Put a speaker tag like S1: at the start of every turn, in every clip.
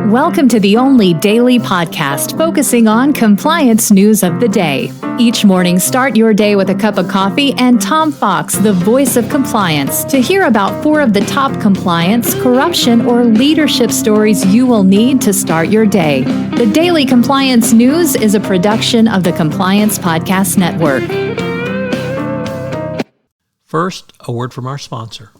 S1: Welcome to the only daily podcast focusing on compliance news of the day. Each morning, start your day with a cup of coffee and Tom Fox, the voice of compliance, to hear about 4 of the top compliance, corruption, or leadership stories you will need to start your day. The Daily Compliance News is a production of the Compliance Podcast Network.
S2: First, a word from our sponsor.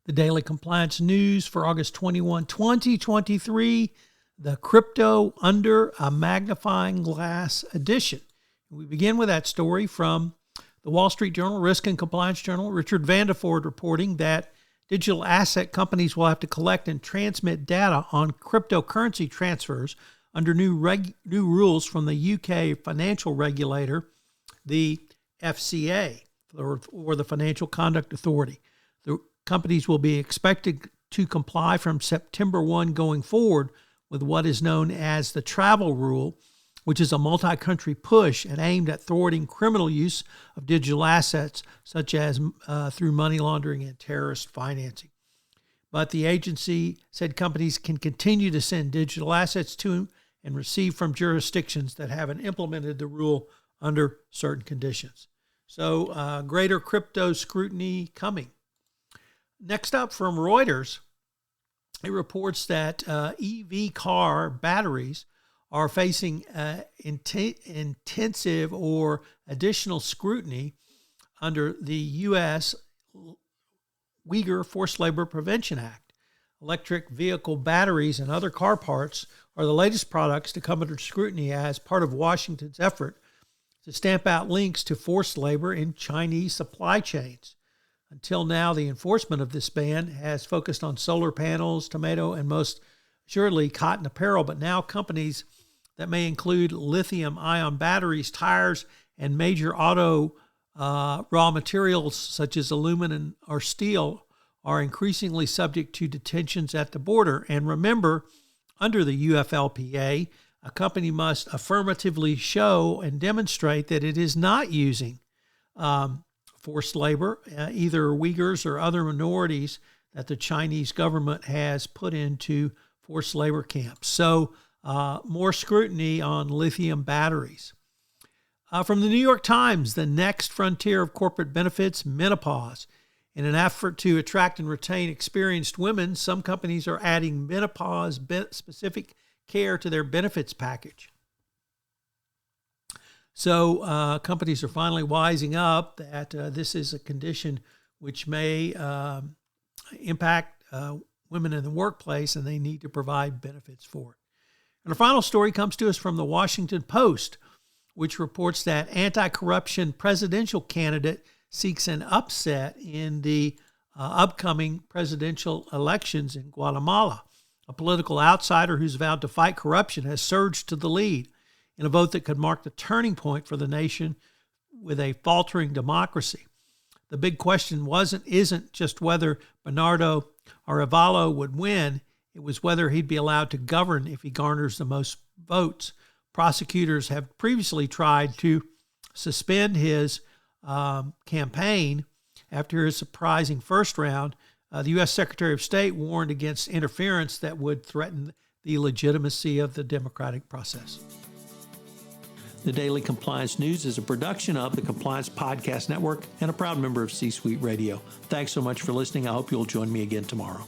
S2: The Daily Compliance News for August 21, 2023, the Crypto Under a Magnifying Glass edition. We begin with that story from the Wall Street Journal, Risk and Compliance Journal. Richard Vandeford reporting that digital asset companies will have to collect and transmit data on cryptocurrency transfers under new rules from the UK financial regulator, the FCA, or the Financial Conduct Authority. The companies will be expected to comply from September 1 going forward with what is known as the travel rule, which is a multi-country push and aimed at thwarting criminal use of digital assets, such as through money laundering and terrorist financing. But the agency said companies can continue to send digital assets to and receive from jurisdictions that haven't implemented the rule under certain conditions. So greater crypto scrutiny coming. Next up from Reuters, it reports that EV car batteries are facing intensive or additional scrutiny under the U.S. Uyghur Forced Labor Prevention Act. Electric vehicle batteries and other car parts are the latest products to come under scrutiny as part of Washington's effort to stamp out links to forced labor in Chinese supply chains. Until now, the enforcement of this ban has focused on solar panels, tomato, and most assuredly cotton apparel, but now companies that may include lithium-ion batteries, tires, and major auto raw materials such as aluminum or steel are increasingly subject to detentions at the border. And remember, under the UFLPA, a company must affirmatively show and demonstrate that it is not using forced labor, either Uyghurs or other minorities that the Chinese government has put into forced labor camps. So more scrutiny on lithium batteries. From the New York Times, the next frontier of corporate benefits, menopause. In an effort to attract and retain experienced women, some companies are adding menopause-specific care to their benefits package. So companies are finally wising up that this is a condition which may impact women in the workplace, and they need to provide benefits for it. And our final story comes to us from the Washington Post, which reports that anti-corruption presidential candidate seeks an upset in the upcoming presidential elections in Guatemala. A political outsider who's vowed to fight corruption has surged to the lead in a vote that could mark the turning point for the nation with a faltering democracy. The big question isn't just whether Bernardo Arevalo would win, it was whether he'd be allowed to govern if he garners the most votes. Prosecutors have previously tried to suspend his campaign after his surprising first round. The U.S. Secretary of State warned against interference that would threaten the legitimacy of the democratic process. The Daily Compliance News is a production of the Compliance Podcast Network and a proud member of C-Suite Radio. Thanks so much for listening. I hope you'll join me again tomorrow.